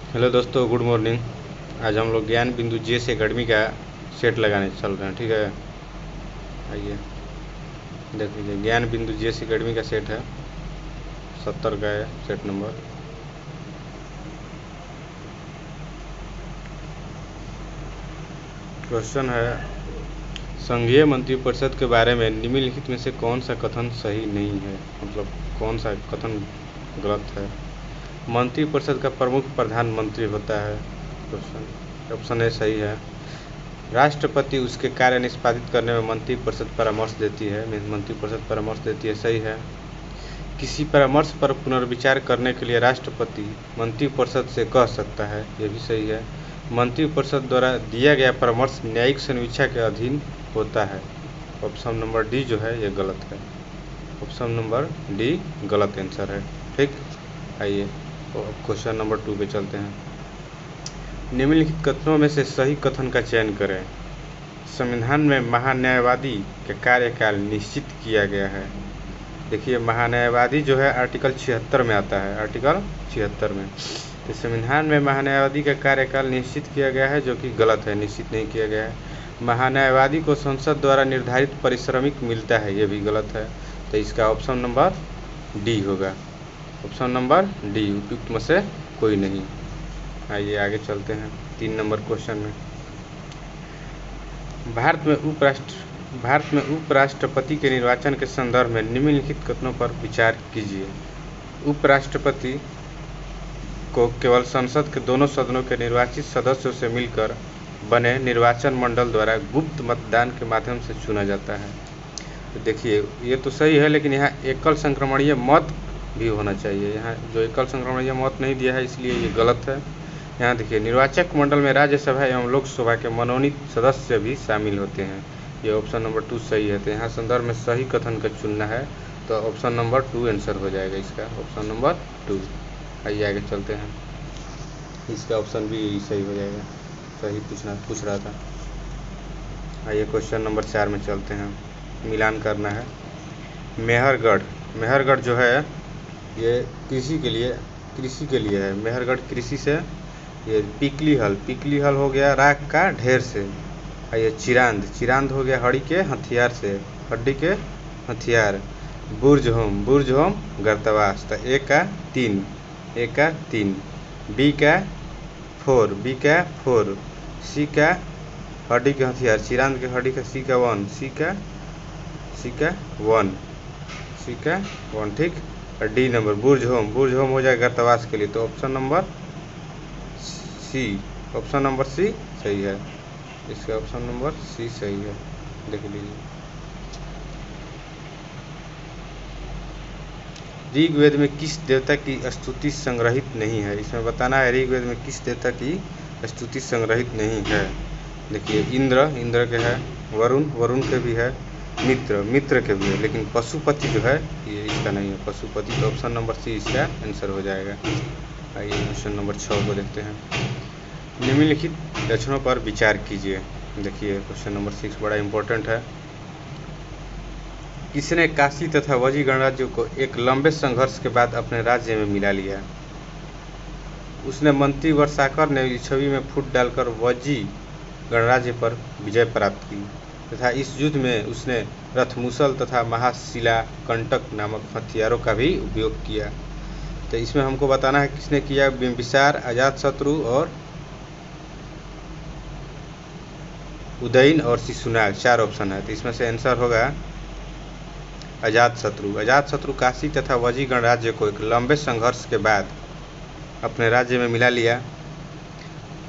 Hello दोस्तों, good morning. आज हम लोग ज्ञान बिंदु जीएस एकेडमी का सेट लगाने चल रहे हैं। ठीक है, आइए देख लीजिए। ज्ञान बिंदु जीएस एकेडमी का सेट है, 70 का है सेट नंबर। क्वेश्चन है, संघीय मंत्रिपरिषद के बारे में निम्नलिखित में से कौन सा कथन सही नहीं है। मतलब कौन सा कथन गलत है। मंत्रिपरिषद का प्रमुख प्रधानमंत्री होता है। क्वेश्चन ऑप्शन ए सही है। राष्ट्रपति उसके कार्य निष्पादित करने में मंत्रिपरिषद परामर्श देती है। मंत्रिपरिषद परामर्श देती है, सही है। किसी परामर्श पर पुनर्विचार करने के लिए राष्ट्रपति मंत्रिपरिषद से कह सकता है, यह भी सही है। मंत्रिपरिषद द्वारा दिया गया परामर्श न्यायिक समीक्षा के अधीन होता है। ऑप्शन नंबर डी जो है ये गलत है। ऑप्शन नंबर डी गलत आंसर है। ठीक, आइए क्वेश्चन नंबर 2 पे चलते हैं। निम्नलिखित कथनों में से सही कथन का चयन करें। संविधान में महान्यायवादी का कार्यकाल निश्चित किया गया है। देखिए, महान्यायवादी जो है आर्टिकल 76 में आता है। आर्टिकल 76 में तो संविधान में महान्यायवादी का कार्यकाल निश्चित किया गया है, जो कि गलत है, निश्चित नहीं किया गया है। महान्यायवादी को संसद द्वारा निर्धारित पारिश्रमिक मिलता है, ये भी गलत है। तो इसका ऑप्शन नंबर डी होगा। ऑप्शन नंबर डी, उपयुक्त में से कोई नहीं। आइए आगे चलते हैं 3 नंबर क्वेश्चन में। भारत में उपराष्ट्रपति के निर्वाचन के संदर्भ में निम्नलिखित कथनों पर विचार कीजिए। उपराष्ट्रपति को केवल संसद के दोनों सदनों के निर्वाचित सदस्यों से मिलकर बने निर्वाचन मंडल द्वारा गुप्त मतदान के माध्यम से चुना जाता है। तो देखिए, ये तो सही है, लेकिन यहाँ एकल संक्रमणीय मत भी होना चाहिए। यहाँ जो एकल संक्रमणीय मत नहीं दिया है, इसलिए ये गलत है। यहाँ देखिए, निर्वाचक मंडल में राज्यसभा एवं लोकसभा के मनोनीत सदस्य भी शामिल होते हैं। ये ऑप्शन नंबर 2 सही है। तो यहाँ संदर्भ में सही कथन का चुनना है, तो ऑप्शन नंबर 2 आंसर हो जाएगा इसका। Option number 2। आइए आगे चलते हैं। इसका ऑप्शन भी सही हो जाएगा, सही पूछ रहा था। आइए क्वेश्चन नंबर 4 में चलते हैं। मिलान करना है। मेहरगढ़ जो है ये कृषि के लिए है। मेहरगढ़ कृषि से। ये पिकली हल हो गया राख का ढेर से। ये चिरांद हो गया हड्डी के हथियार से, हड्डी के हथियार। बुर्ज होम गर्तवास। तो ए का 3, बी का 4, सी का हड्डी के हथियार, चिरांद के हड्डी का, सी का 1, ठीक। और डी नंबर बुर्ज होम हो जाएगा गर्तवास के लिए। तो ऑप्शन नंबर सी सही है। इसका ऑप्शन नंबर सी सही है, देख लीजिए। ऋग्वेद में किस देवता की स्तुति संग्रहित नहीं है। इसमें बताना है ऋग्वेद में किस देवता की स्तुति संग्रहित नहीं है। देखिए, इंद्र के है, वरुण के भी है, मित्र के भी है, लेकिन पशुपति जो है ये इसका नहीं है, पशुपति। तो ऑप्शन नंबर सी इसका आंसर हो जाएगा। आइए क्वेश्चन नंबर 6 को देखते हैं। निम्नलिखित लक्षणों पर विचार कीजिए। देखिए, क्वेश्चन नंबर 6 बड़ा इंपॉर्टेंट है। किसने काशी तथा वजी गणराज्यों को एक लंबे संघर्ष के बाद अपने राज्य में मिला लिया। उसने मंत्री वर्षाकर ने लिच्छवी में फूट डालकर वजी गणराज्य पर विजय प्राप्त की तथा इस युद्ध में उसने रथमुसल तथा महाशिला कंटक नामक हथियारों का भी उपयोग किया। तो इसमें हमको बताना है किसने किया। बिंबिसार, अजातशत्रु और उदयन और शिशुनाग, 4 ऑप्शन है। तो इसमें से आंसर होगा अजातशत्रु काशी तथा वजी गणराज्य को एक लंबे संघर्ष के बाद अपने राज्य में मिला लिया।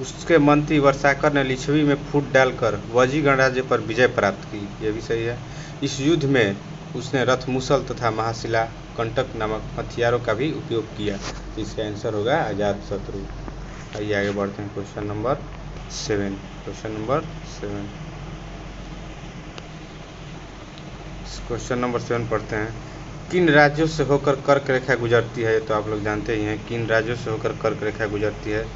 उसके मंत्री वर्षाकर ने लिच्छवी में फूट डालकर वजी गणराज्य पर विजय प्राप्त की, यह भी सही है। इस युद्ध में उसने रथमुसल तथा महाशिला कंटक नामक हथियारों का भी उपयोग किया। इसका आंसर होगा अजातशत्रु। आइए आगे बढ़ते हैं। Question number 7। क्वेश्चन नंबर 7 पढ़ते हैं। किन राज्यों से होकर कर्क रेखा गुजरती है। तो आप लोग जानते ही हैं किन राज्यों से होकर कर्क रेखा गुजरती है।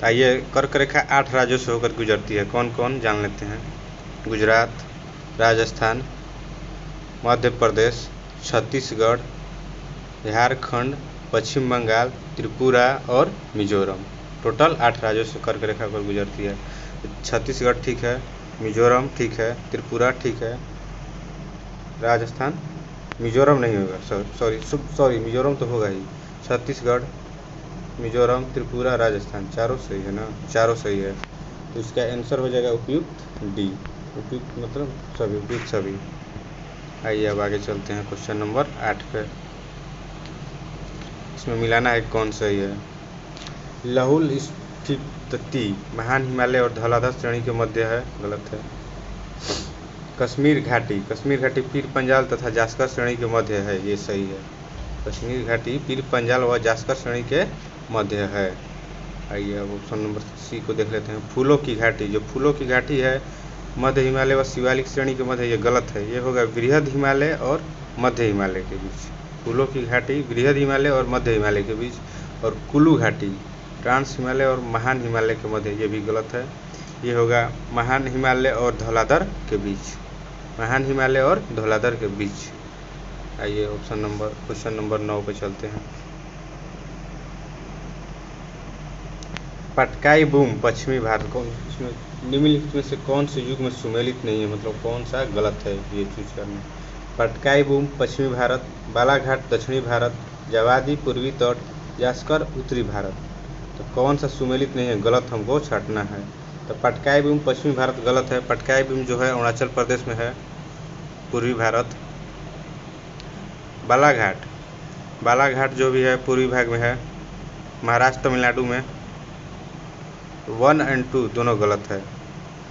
आइए, कर्क रेखा 8 राज्यों से होकर गुजरती है। कौन कौन जान लेते हैं। गुजरात, राजस्थान, मध्य प्रदेश, छत्तीसगढ़, झारखंड, पश्चिम बंगाल, त्रिपुरा और मिजोरम। टोटल 8 राज्यों से कर्क रेखा पर गुजरती है। छत्तीसगढ़ ठीक है, मिजोरम ठीक है, त्रिपुरा ठीक है, राजस्थान, मिजोरम नहीं होगा, सॉरी मिजोरम तो होगा ही। छत्तीसगढ़, मिजोरम, त्रिपुरा, राजस्थान, चारों सही है ना, चारों सही है। तो इसका आंसर हो जाएगा उपयुक्त डी। उपयुक्त मतलब सभी, उपयुक्त सभी। आइए अब आगे चलते हैं क्वेश्चन नंबर 8 पे। इसमें मिलाना है कौन सही है। लाहुल स्फीति महान हिमालय और धौलाधर श्रेणी के मध्य है, गलत है। कश्मीर घाटी पीर पंजाल तथा जास्कर श्रेणी के मध्य है, ये सही है। कश्मीर घाटी पीर पंजाल व जास्कर श्रेणी के मध्य है। आइए अब ऑप्शन नंबर सी को देख लेते हैं। फूलों की घाटी, जो फूलों की घाटी है मध्य हिमालय व शिवालिक श्रेणी के मध्य, ये गलत है। ये होगा बृहद हिमालय और मध्य हिमालय के बीच। फूलों की घाटी बृहद हिमालय और मध्य हिमालय के बीच। और कुल्लू घाटी ट्रांस हिमालय और महान हिमालय के मध्य, ये भी गलत है। ये होगा महान हिमालय और धौलाधर के बीच। महान हिमालय और धौलाधर के बीच। आइए क्वेश्चन नंबर 9 पे चलते हैं। पटकाई बूम पश्चिमी भारत को, इसमें निम्नलिखित में से कौन से युग में सुमेलित नहीं है, मतलब कौन सा गलत है, ये चूज करना। पटकाई बूम पश्चिमी भारत, बालाघाट दक्षिणी भारत, जवादी पूर्वी तट, जास्कर उत्तरी भारत। तो कौन सा सुमेलित नहीं है, गलत हमको छांटना है। तो पटकाई बूम पश्चिमी भारत गलत है। पटकाई बूम जो है अरुणाचल प्रदेश में है, पूर्वी भारत। बालाघाट जो भी है पूर्वी भाग में है, महाराष्ट्र तमिलनाडु में। 1 और 2 दोनों गलत है।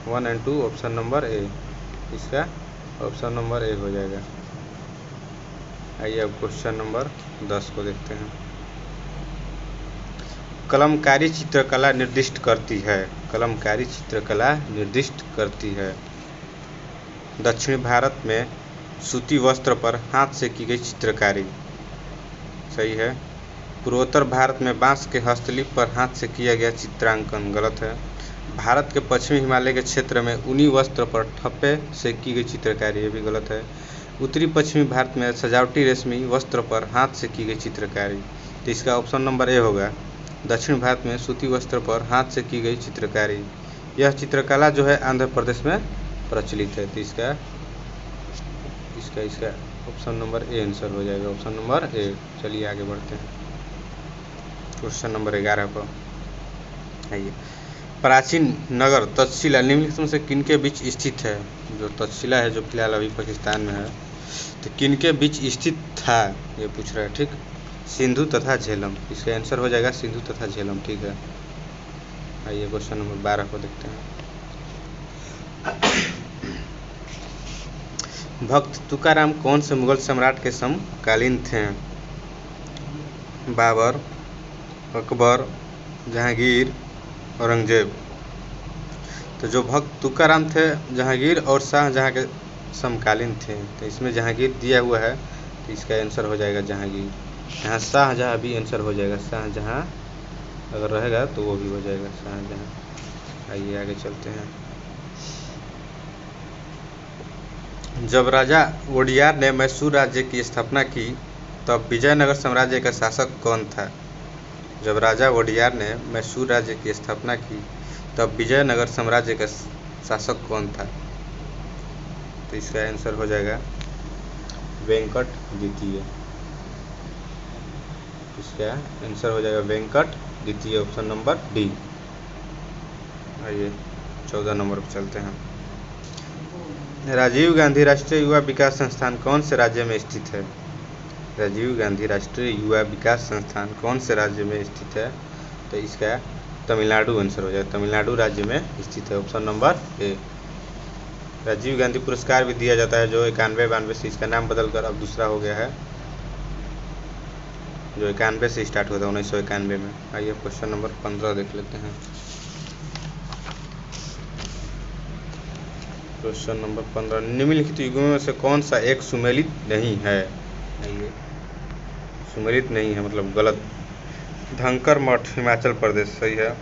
1 और 2 ऑप्शन नंबर ए, इसका ऑप्शन नंबर ए हो जाएगा। आइए अब क्वेश्चन नंबर 10 को देखते हैं। कलमकारी चित्रकला निर्दिष्ट करती है। कलमकारी चित्रकला निर्दिष्ट करती है। दक्षिण भारत में सूती वस्त्र पर हाथ से की गई चित्रकारी, सही है। पूर्वोत्तर भारत में बांस के हस्तलिपि पर हाथ से किया गया चित्रांकन, गलत है। भारत के पश्चिमी हिमालय के क्षेत्र में ऊनी वस्त्र पर ठप्पे से की गई चित्रकारी, ये भी गलत है। उत्तरी पश्चिमी भारत में सजावटी रेशमी वस्त्र पर हाथ से की गई चित्रकारी, तो इसका ऑप्शन नंबर ए होगा। दक्षिण भारत में सूती वस्त्र पर हाथ से की गई चित्रकारी, यह चित्रकला जो है आंध्र प्रदेश में प्रचलित है। तो इसका ऑप्शन नंबर ए आंसर हो जाएगा, ऑप्शन नंबर ए। चलिए आगे बढ़ते हैं क्वेश्चन नंबर 11 पर। आइए, प्राचीन नगर तक्षशिला निम्नलिखित में से किनके बीच स्थित है। जो तक्षशिला है जो फिलहाल अभी पाकिस्तान में है, तो किनके बीच स्थित था ये पूछ रहा है, ठीक। सिंधु तथा झेलम, इसका आंसर हो जाएगा सिंधु तथा झेलम, ठीक है। आइए क्वेश्चन नंबर 12 को देखते हैं। भक्त तुकाराम कौन से मुगल सम्राट के समकालीन थे। बाबर, अकबर, जहांगीर, औरंगजेब। तो जो भक्त तुकाराम थे जहांगीर और शाहजहां के समकालीन थे, तो इसमें जहांगीर दिया हुआ है, तो इसका आंसर हो जाएगा जहांगीर। यहाँ शाहजहां भी आंसर हो जाएगा, शाहजहां अगर रहेगा तो वो भी हो जाएगा शाहजहां। आइए आगे चलते हैं। जब राजा वोडियार ने मैसूर राज्य की स्थापना की तब विजयनगर साम्राज्य का शासक कौन था। जब राजा वोडियार ने मैसूर राज्य की स्थापना की तब विजयनगर साम्राज्य का शासक कौन था। तो इसका आंसर हो जाएगा वेंकट द्वितीय। इसका आंसर हो जाएगा वेंकट द्वितीय, ऑप्शन नंबर डी। आइए 14 नंबर पर चलते हैं। राजीव गांधी राष्ट्रीय युवा विकास संस्थान कौन से राज्य में स्थित है। राजीव गांधी राष्ट्रीय युवा विकास संस्थान कौन से राज्य में स्थित है। तो इसका तमिलनाडु आंसर हो जाएगा, तमिलनाडु राज्य में स्थित है, option number A. Rajiv Gandhi पुरस्कार भी दिया जाता है जो 91-92 से, इसका नाम बदलकर अब दूसरा हो गया है, जो 91 से स्टार्ट हुआ था 1991 में। आइए क्वेश्चन नंबर 15 देख लेते हैं। क्वेश्चन नंबर 15, निम्नलिखित युगों में से कौन सा एक सुमेलित नहीं है। आइए, सुमेलित नहीं है मतलब गलत। धनकर मठ हिमाचल प्रदेश, सही है।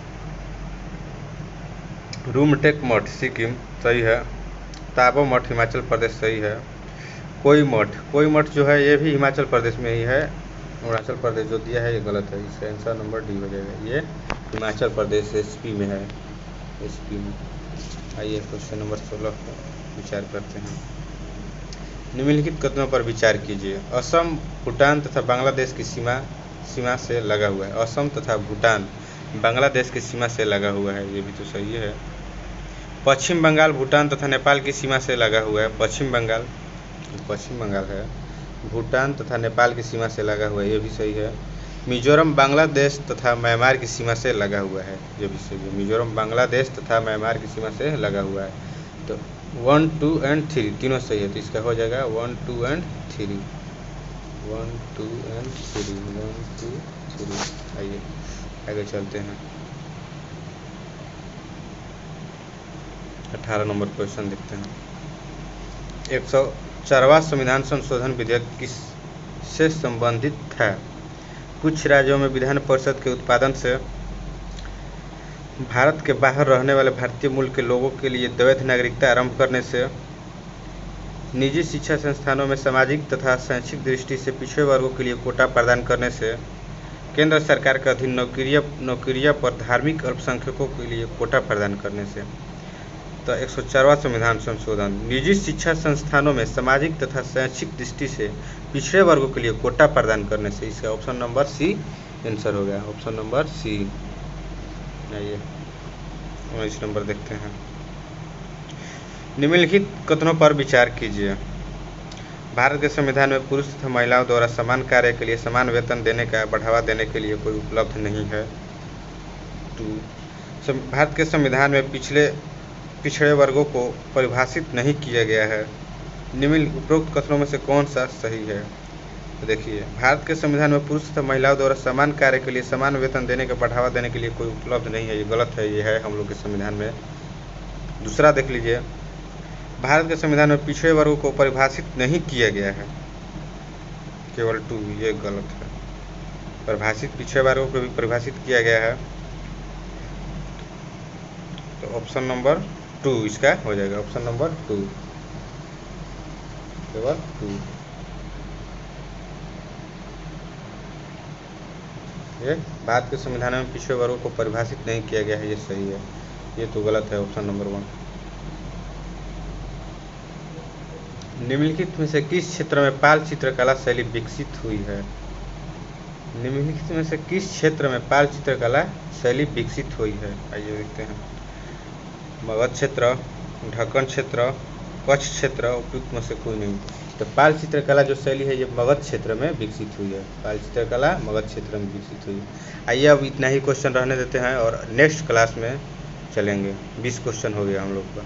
रूमटेक मठ सिक्किम, सही है। ताबो मठ हिमाचल प्रदेश, सही है। कोई मठ जो है ये भी हिमाचल प्रदेश में ही है। अरुणाचल प्रदेश जो दिया है ये गलत है, इसका आंसर नंबर डी हो जाएगा। ये हिमाचल प्रदेश एसपी में है, एसपी में। आइए क्वेश्चन नंबर 16 पर विचार करते हैं। निम्नलिखित कथनों पर विचार कीजिए। असम भूटान तथा बांग्लादेश की सीमा से लगा हुआ है। असम तथा भूटान बांग्लादेश की सीमा से लगा हुआ है, ये भी तो सही है। पश्चिम बंगाल भूटान तथा नेपाल की सीमा से लगा हुआ है। पश्चिम बंगाल है। भूटान तथा नेपाल की सीमा से लगा हुआ है, ये भी सही है। मिजोरम बांग्लादेश तथा म्यांमार की सीमा से लगा हुआ है, ये भी सही है। मिजोरम बांग्लादेश तथा म्यांमार की सीमा से लगा हुआ है। तो 1, 2 एंड 3 तीनों सही है, तो इसका हो जाएगा 1, 2 एंड 3। 1, 2 एंड 3, 1, 2, 3। आइए आगे चलते हैं। 18 नंबर क्वेश्चन देखते हैं। 104वां संविधान संशोधन विधेयक किससे संबंधित है? कुछ राज्यों में विधान परिषद के उत्पादन से भारत के बाहर रहने वाले भारतीय मूल के लोगों के लिए द्वैध नागरिकता आरंभ करने से, निजी शिक्षा संस्थानों में सामाजिक तथा शैक्षिक दृष्टि से पिछड़े वर्गों के लिए कोटा प्रदान करने से, केंद्र सरकार के अधीन नौकरियों पर धार्मिक अल्पसंख्यकों के लिए कोटा प्रदान करने से। तो 104वां संविधान संशोधन निजी शिक्षा संस्थानों में सामाजिक तथा शैक्षिक दृष्टि से पिछड़े वर्गों के लिए कोटा प्रदान करने से, इसका ऑप्शन नंबर सी आंसर हो गया। Option number C. आइए 19 नंबर देखते हैं। निम्नलिखित कथनों पर विचार कीजिए। भारत के संविधान में पुरुष तथा महिलाओं द्वारा समान कार्य के लिए समान वेतन देने का बढ़ावा देने के लिए कोई उपलब्ध नहीं है। 2, भारत के संविधान में पिछड़े वर्गों को परिभाषित नहीं किया गया है। निम्न उपरोक्त कथनों में से कौन सा सही है? तो देखिए, भारत के संविधान में पुरुष तथा महिलाओं द्वारा समान कार्य के लिए समान वेतन देने का बढ़ावा देने के लिए कोई उपलब्ध नहीं है, ये गलत है, ये है हम लोग के संविधान में। दूसरा देख लीजिए, भारत के संविधान में पिछड़े वर्गों को परिभाषित नहीं किया गया है, केवल 2, ये गलत है। परिभाषित पिछड़े वर्गों को भी परिभाषित किया गया है, तो ऑप्शन नंबर 2 इसका हो जाएगा। ऑप्शन नंबर 2, केवल 2। ये भारत के संविधान में पिछड़े वर्गों को परिभाषित नहीं किया गया है, ये सही है, ये तो गलत है। Option number 1। निम्नलिखित में से किस क्षेत्र में पाल चित्रकला शैली विकसित हुई है? निम्नलिखित में से किस क्षेत्र में पाल चित्रकला शैली विकसित हुई है? आइए देखते हैं। मगध क्षेत्र, ढक्कन क्षेत्र, कच्छ क्षेत्र, उपयुक्त में से कोई नहीं। तो पाल चित्रकला जो शैली है ये मगध क्षेत्र में विकसित हुई है। पाल चित्रकला मगध क्षेत्र में विकसित हुई। आइए अब इतना ही क्वेश्चन रहने देते हैं और नेक्स्ट क्लास में चलेंगे। 20 क्वेश्चन हो गया हम लोग का।